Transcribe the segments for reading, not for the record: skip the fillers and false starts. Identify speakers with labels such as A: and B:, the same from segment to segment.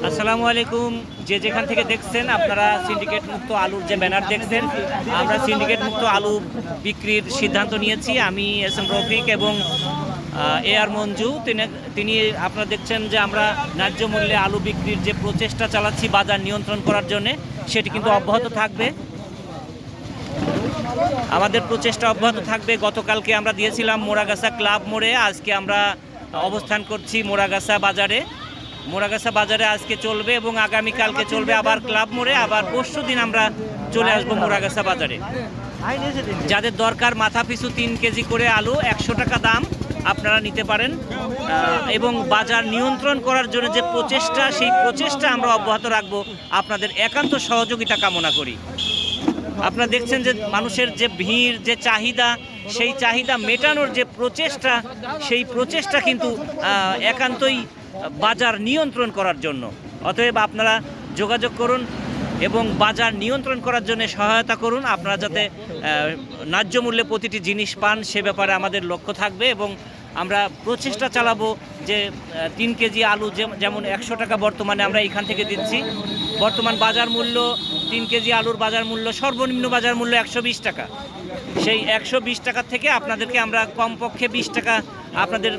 A: আসসালামু আলাইকুম। যে যেখান থেকে দেখছেন আপনারা সিন্ডিকেট মুক্ত আলুর যে ব্যানার দেখছেন, আমরা সিন্ডিকেট মুক্ত আলু বিক্রির সিদ্ধান্ত নিয়েছি। আমি এস এম রফিক এবং আর মঞ্জু। তিনি আপনারা দেখছেন যে আমরা ন্যায্য মূল্যে আলু বিক্রির যে প্রচেষ্টা চালাচ্ছি বাজার নিয়ন্ত্রণ করার জন্য, সেটি কিন্তু অব্যাহত থাকবে। আমাদের প্রচেষ্টা অব্যাহত থাকবে। গতকালকে আমরা দিয়েছিলাম মোরাগাছা ক্লাব মোড়ে, আজকে আমরা অবস্থান করছি মোরাগাছা বাজারে। মোরাগাছা বাজারে আজকে চলবে এবং আগামীকালকে চলবে আবার ক্লাব মোড়ে, আবার পরশু দিন আমরা চলে আসবো মোরাগাছা বাজারে। যাদের দরকার মাথা পিছু 3 কেজি করে আলু 100 টাকা দাম, আপনারা নিতে পারেন। এবং বাজার নিয়ন্ত্রণ করার জন্য যে প্রচেষ্টা, সেই প্রচেষ্টা আমরা অব্যাহত রাখবো। আপনাদের একান্ত সহযোগিতা কামনা করি। আপনারা দেখছেন যে মানুষের যে ভিড়, যে চাহিদা, সেই চাহিদা মেটানোর যে প্রচেষ্টা, সেই প্রচেষ্টা কিন্তু একান্তই বাজার নিয়ন্ত্রণ করার জন্য। অতএব আপনারা যোগাযোগ করুন এবং বাজার নিয়ন্ত্রণ করার জন্য সহায়তা করুন। আপনারা যাতে ন্যায্য মূল্যে প্রতিটি জিনিস পান, সে ব্যাপারে আমাদের লক্ষ্য থাকবে। এবং আমরা প্রচেষ্টা চালাবো যে 3 কেজি আলু যেমন 100 টাকা বর্তমানে আমরা এখান থেকে দিচ্ছি। বর্তমান বাজার মূল্য 3 কেজি আলুর বাজার মূল্য, সর্বনিম্ন বাজার মূল্য 120 টাকা। সেই 120 টাকা থেকে আপনাদেরকে আমরা কমপক্ষে 20 টাকা আপনাদের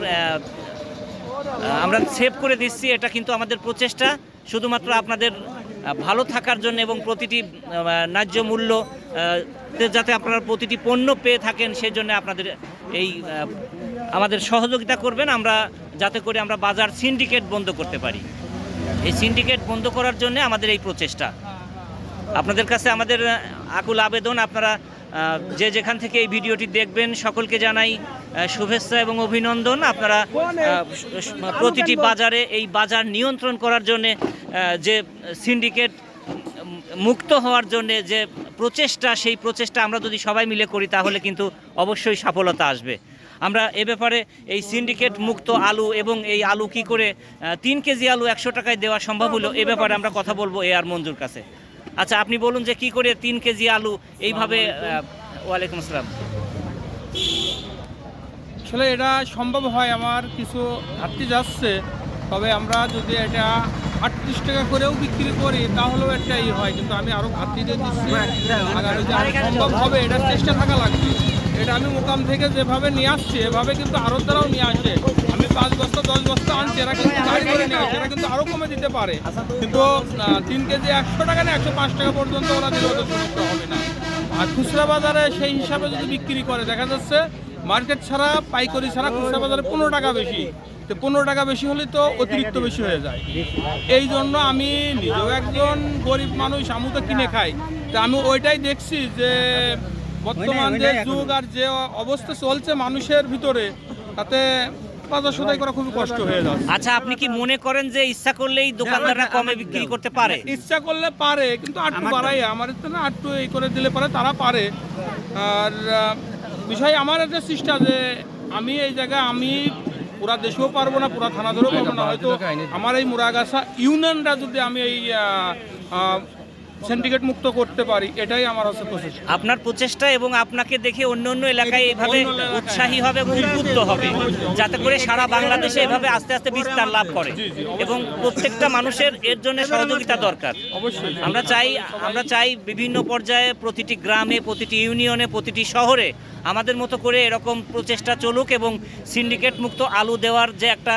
A: আমরা সেভ করে দিচ্ছি। এটা কিন্তু আমাদের প্রচেষ্টা শুধুমাত্র আপনাদের ভালো থাকার জন্য এবং প্রতিটি ন্যায্য মূল্য যাতে আপনারা প্রতিটি পণ্য পেয়ে থাকেন, সেই জন্য আপনাদের এই আমাদের সহযোগিতা করবেন, আমরা যাতে করে আমরা বাজার সিন্ডিকেট বন্ধ করতে পারি। এই সিন্ডিকেট বন্ধ করার জন্য আমাদের এই প্রচেষ্টা। আপনাদের কাছে আমাদের আকুল আবেদন, আপনারা যে যেখান থেকে এই ভিডিওটি দেখবেন সকলকে জানাই শুভেচ্ছা এবং অভিনন্দন। আপনারা প্রতিটি বাজারে এই বাজার নিয়ন্ত্রণ করার জন্যে, যে সিন্ডিকেট মুক্ত হওয়ার জন্যে যে প্রচেষ্টা, সেই প্রচেষ্টা আমরা যদি সবাই মিলে করি তাহলে কিন্তু অবশ্যই সফলতা আসবে। আমরা এ ব্যাপারে এই সিন্ডিকেট মুক্ত আলু এবং এই আলু কি করে 3 কেজি আলু 100 টাকায় দেওয়া সম্ভব হলো, এ ব্যাপারে আমরা কথা বলবো আর মঞ্জুর কাছে। আচ্ছা, আপনি বলুন যে কি করে 3 কেজি আলু এইভাবে। ওয়ালাইকুম আসসালাম।
B: আসলে এটা সম্ভব হয়, আমার কিছু ঘাটতি যাচ্ছে। তবে আমরা যদি এটা 38 টাকা করেও বিক্রি করি তাহলেও একটা হয়, কিন্তু আমি আরও ঘাটতি দিয়ে দিচ্ছি। আগামী যে সম্ভব হবে এটার চেষ্টা থাকা লাগবে। এটা আমি মোকাম থেকে যেভাবে নিয়ে আসছি এভাবে কিন্তু আরও দ্বারাও নিয়ে আসে। আমি 5 বস্তা 10 বস্তা আনছি, এরা কিন্তু গাড়ি করে নিয়ে আসে, এরা কিন্তু আরও কমে দিতে পারে। কিন্তু 3 কেজি 100 টাকা না 105 টাকা পর্যন্ত ওরা দিলে ওদের সমস্যা হবে না। আর খুচরা বাজারে সেই হিসাবে যদি বিক্রি করে, দেখা যাচ্ছে মার্কেট ছাড়া, পাইকারি ছাড়া খুচরা বাজারে 15 টাকা বেশি। তো 15 টাকা বেশি হলে তো অতিরিক্ত বেশি হয়ে যায়। এই জন্য আমি নিজেও একজন গরিব মানুষ, আমি তো কিনে খাই। তো আমি ওইটাই দেখছি যে বর্তমান যে যুগ আর যে অবস্থা চলছে মানুষের ভিতরে, তাতে বাজার সদাই করা খুবই কষ্ট হয়ে যাচ্ছে।
A: আচ্ছা, আপনি কি মনে করেন যে ইচ্ছা করলেই দোকানদাররা কমে বিক্রি করতে পারে?
B: ইচ্ছা করলে পারে, কিন্তু আটটু বাড়াই আমার তো না, আটটু এই করে দিলে পারে, তারা পারে। আর বিষয় আমার একটা চেষ্টা যে আমি এই জায়গায় আমি পুরা দেশেও পারবো না, পুরা থানা ধরেও পারবো না। হয়তো আমার এই মোরাগাছা ইউনিয়নটা যদি আমি এই সিন্ডিকেট মুক্ত করতে পারি, এটাই আমার হচ্ছে প্রচেষ্টা।
A: আপনার প্রচেষ্টা এবং আপনাকে দেখে অন্য অন্য এলাকায় এইভাবে উৎসাহী হবে, উদ্বুদ্ধ হবে, যাতে করে সারা বাংলাদেশে এভাবে আস্তে আস্তে বিস্তার লাভ করে। এবং প্রত্যেকটা মানুষের এর জন্য সহযোগিতা দরকার।
B: অবশ্যই
A: আমরা চাই বিভিন্ন পর্যায়ে, প্রতিটি গ্রামে, প্রতিটি ইউনিয়নে, প্রতিটি শহরে আমাদের মতো করে এরকম প্রচেষ্টা চলুক এবং সিন্ডিকেট মুক্ত আলু দেওয়ার যে একটা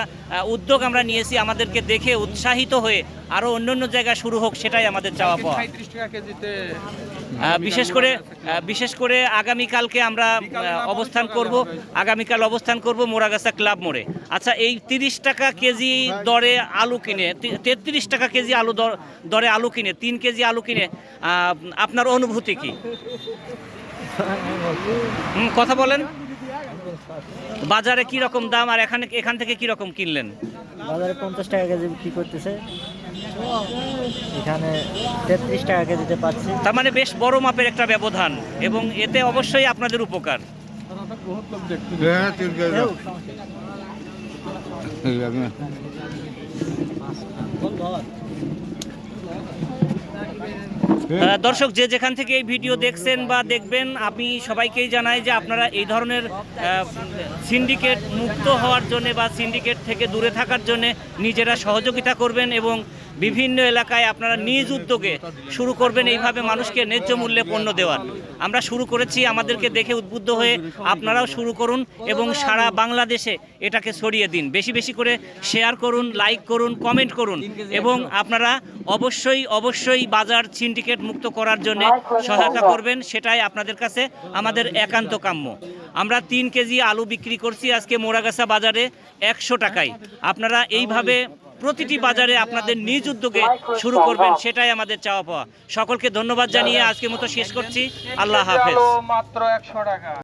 A: উদ্যোগ আমরা নিয়েছি, আমাদেরকে দেখে উৎসাহিত হয়ে আরও অন্য অন্য জায়গায় শুরু হোক, সেটাই আমাদের চাওয়া পাওয়া। বিশেষ করে আগামীকালকে আমরা আগামীকাল অবস্থান করব মোরাগাছা ক্লাব মোড়ে। আচ্ছা, এই 30 টাকা কেজি দরে আলু কিনে, 33 টাকা কেজি আলু দরে আলু কিনে, 3 কেজি আলু কিনে আপনার অনুভূতি কি? কথা বলেন। বাজারে কি রকম দাম আর এখান থেকে কি রকম কিনলেন?
C: বাজারে 50 টাকা কেজি বিক্রি করতেছে, এখানে 33 টাকা কেজিতে পাচ্ছি।
A: তার মানে বেশ বড় মাপের একটা ব্যবধান, এবং এতে অবশ্যই আপনাদের উপকার। দর্শক যে যেখান থেকে এই ভিডিও দেখছেন বা দেখবেন, আমি সবাইকেই জানাই যে আপনারা এই ধরনের সিন্ডিকেট মুক্ত হওয়ার জন্য বা সিন্ডিকেট থেকে দূরে থাকার জন্য নিজেরা সহযোগিতা করবেন এবং বিভিন্ন এলাকায় আপনারা নিজ উদ্যোগে শুরু করবেন এইভাবে মানুষকে ন্যায্য মূল্যে পণ্য দেওয়ার। আমরা শুরু করেছি, আমাদেরকে দেখে উদ্বুদ্ধ হয়ে আপনারাও শুরু করুন এবং সারা বাংলাদেশে এটাকে ছড়িয়ে দিন। বেশি বেশি করে শেয়ার করুন, লাইক করুন, কমেন্ট করুন এবং আপনারা অবশ্যই বাজার সিন্ডিকেট মুক্ত করার জন্য সহায়তা করবেন, সেটাই আপনাদের কাছে আমাদের একান্ত কাম্য। আমরা 3 কেজি আলু বিক্রি করছি আজকে মোরাগাছা বাজারে 100 টাকায়। আপনারা এইভাবে প্রতিটি বাজারে আপনাদের নিজ উদ্যোগে শুরু করবেন, সেটাই আমাদের চাওয়া পাওয়া। সকলকে ধন্যবাদ জানিয়ে আজকের মতো শেষ করছি। আল্লাহ হাফেজ।
B: মাত্র 100 টাকা।